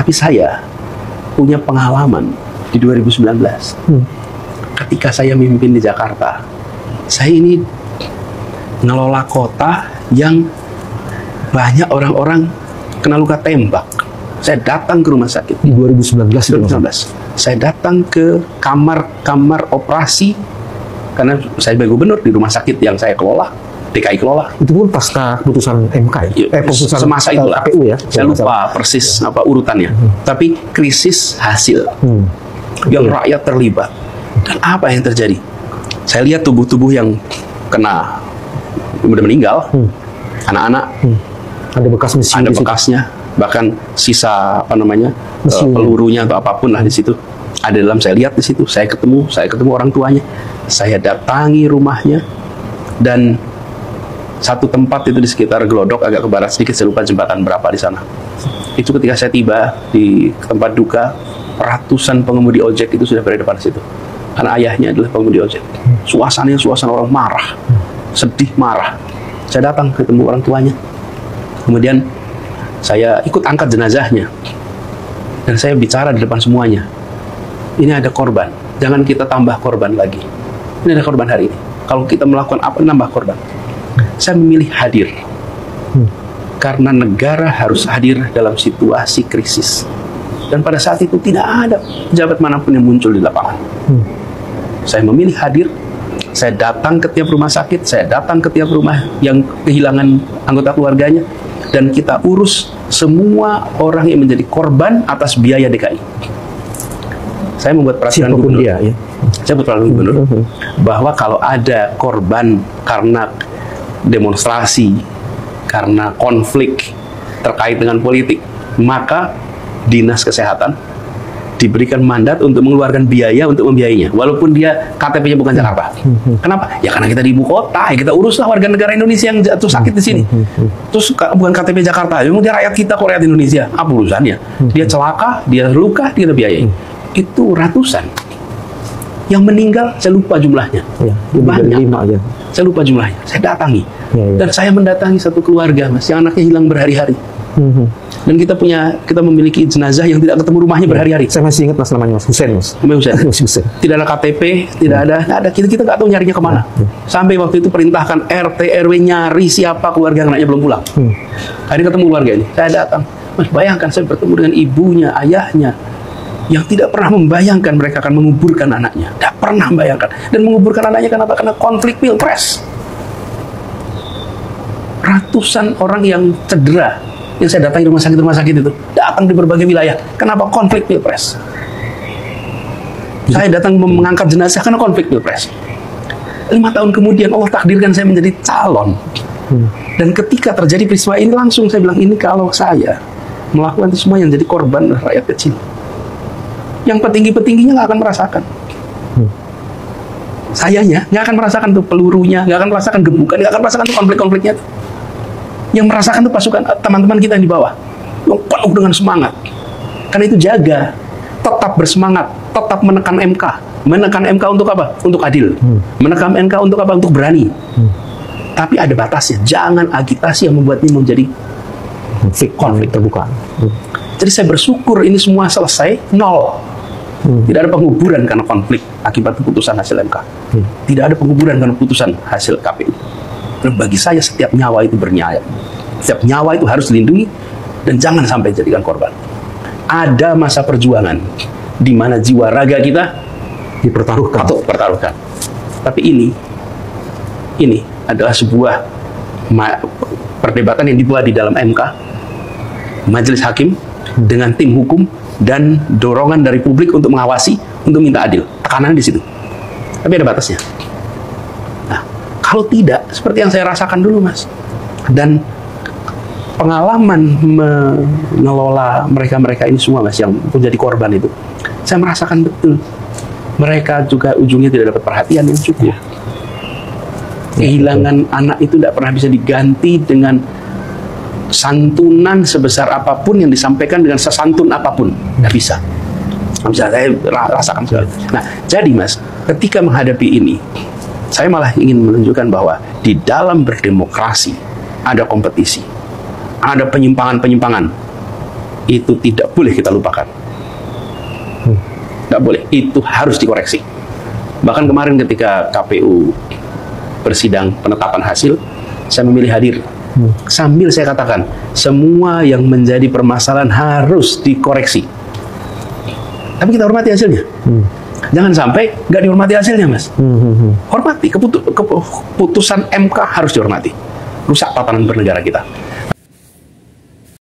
Tapi saya punya pengalaman di 2019. Ketika saya memimpin di Jakarta, saya ini ngelola kota yang banyak orang-orang kena luka tembak. Saya datang ke rumah sakit Di 2019. 2019. Saya datang ke kamar operasi karena saya sebagai gubernur di rumah sakit yang saya kelola, DKI kelola. Itu pun pasca putusan MK ya? Putusan semasa itulah. KPU ya? Saya lupa persis apa urutannya. Tapi krisis hasil yang rakyat terlibat. Dan apa yang terjadi? Saya lihat tubuh-tubuh yang kena udah meninggal, anak-anak, ada bekas mesin, ada bekasnya, bahkan sisa pelurunya atau apapun lah di situ. Ada dalam, saya lihat di situ, saya ketemu orang tuanya, saya datangi rumahnya, dan satu tempat itu di sekitar Glodok, agak ke barat sedikit, saya lupa jembatan berapa di sana. Itu ketika saya tiba di tempat duka, ratusan pengemudi ojek itu sudah berada di depan situ. Karena ayahnya adalah pengemudi ojek. Suasana orang marah, sedih, marah. Saya datang ketemu orang tuanya. Kemudian saya ikut angkat jenazahnya. Dan saya bicara di depan semuanya. Ini ada korban. Jangan kita tambah korban lagi. Ini ada korban hari ini. Kalau kita melakukan apa, nambah korban. Saya memilih hadir. Karena negara harus hadir dalam situasi krisis. Dan pada saat itu tidak ada pejabat manapun yang muncul di lapangan. Saya memilih hadir. Saya datang ke tiap rumah sakit, saya datang ke tiap rumah yang kehilangan anggota keluarganya, dan kita urus semua orang yang menjadi korban atas biaya DKI. Saya membuat peraturan gubernur, saya buat peraturan gubernur bahwa kalau ada korban karena demonstrasi, karena konflik terkait dengan politik, maka Dinas Kesehatan diberikan mandat untuk mengeluarkan biaya untuk membiayainya, walaupun dia KTP-nya bukan Jakarta. Kenapa? Ya karena kita di ibu kota, ya kita uruslah warga negara Indonesia yang jatuh sakit di sini. Terus bukan KTP Jakarta, memang dia rakyat kita kok, rakyat Indonesia. Apa urusannya? Dia celaka, dia luka, dia biayai. Itu ratusan. Yang meninggal, saya lupa jumlahnya. Banyak. Aja. Saya lupa jumlahnya. Saya datangi. Dan saya mendatangi satu keluarga, Mas, yang anaknya hilang berhari-hari. Dan kita memiliki jenazah yang tidak ketemu rumahnya berhari-hari. Saya masih ingat Mas namanya, Mas Husein, Mas. Husein. Tidak ada KTP, tidak ada. Kita nggak tahu nyarinya kemana. Sampai waktu itu perintahkan RT RW nyari siapa keluarga anaknya belum pulang. Akhirnya ketemu keluarga ini. Saya datang, Mas, bayangkan saya bertemu dengan ibunya, ayahnya, yang tidak pernah membayangkan mereka akan menguburkan anaknya. Tidak pernah membayangkan. Dan menguburkan anaknya kenapa? Karena konflik pilpres. Ratusan orang yang cedera yang saya datangi rumah sakit itu datang di berbagai wilayah. Kenapa? Konflik pilpres. Saya datang mengangkat jenazah karena konflik pilpres. 5 tahun kemudian Allah takdirkan saya menjadi calon. Dan ketika terjadi peristiwa ini, langsung saya bilang, ini kalau saya melakukan itu semua yang jadi korban rakyat kecil. Yang petinggi-petingginya nggak akan merasakan. Sayanya nggak akan merasakan tuh pelurunya, nggak akan merasakan gebukan, nggak akan merasakan tuh konflik-konfliknya tuh. Yang merasakan itu pasukan teman-teman kita yang di bawah, yang penuh dengan semangat. Karena itu jaga, tetap bersemangat, tetap menekan MK. Menekan MK untuk apa? Untuk adil. Menekan MK untuk apa? Untuk berani. Tapi ada batasnya. Jangan agitasi yang membuat ini menjadi konflik terbuka. Jadi saya bersyukur ini semua selesai, nol. Tidak ada penguburan karena konflik akibat keputusan hasil MK. Tidak ada penguburan karena putusan hasil KPU. Dan bagi saya setiap nyawa itu bernyawa. Setiap nyawa itu harus dilindungi dan jangan sampai jadikan korban. Ada masa perjuangan di mana jiwa raga kita dipertaruhkan atau pertaruhkan. Tapi ini adalah sebuah perdebatan yang dibuat di dalam MK, Majelis Hakim dengan tim hukum dan dorongan dari publik untuk mengawasi, untuk minta adil. Tekanan di situ. Tapi ada batasnya. Kalau tidak, seperti yang saya rasakan dulu, Mas, dan pengalaman mengelola mereka-mereka ini semua, Mas, yang menjadi korban itu, saya merasakan betul mereka juga ujungnya tidak dapat perhatian yang cukup. Kehilangan anak itu tidak pernah bisa diganti dengan santunan sebesar apapun yang disampaikan dengan sesantun apapun. Nggak bisa. Nggak bisa, saya rasakan sekali. Nah, jadi, Mas, ketika menghadapi ini, saya malah ingin menunjukkan bahwa di dalam berdemokrasi ada kompetisi, ada penyimpangan-penyimpangan. itu tidak boleh kita lupakan. Tidak boleh, itu harus dikoreksi. Bahkan kemarin ketika KPU bersidang penetapan hasil, saya memilih hadir. Sambil saya katakan, semua yang menjadi permasalahan harus dikoreksi. Tapi kita hormati hasilnya. Jangan sampai nggak dihormati hasilnya, Mas. Hormati, keputusan MK harus dihormati. Rusak tatanan bernegara kita.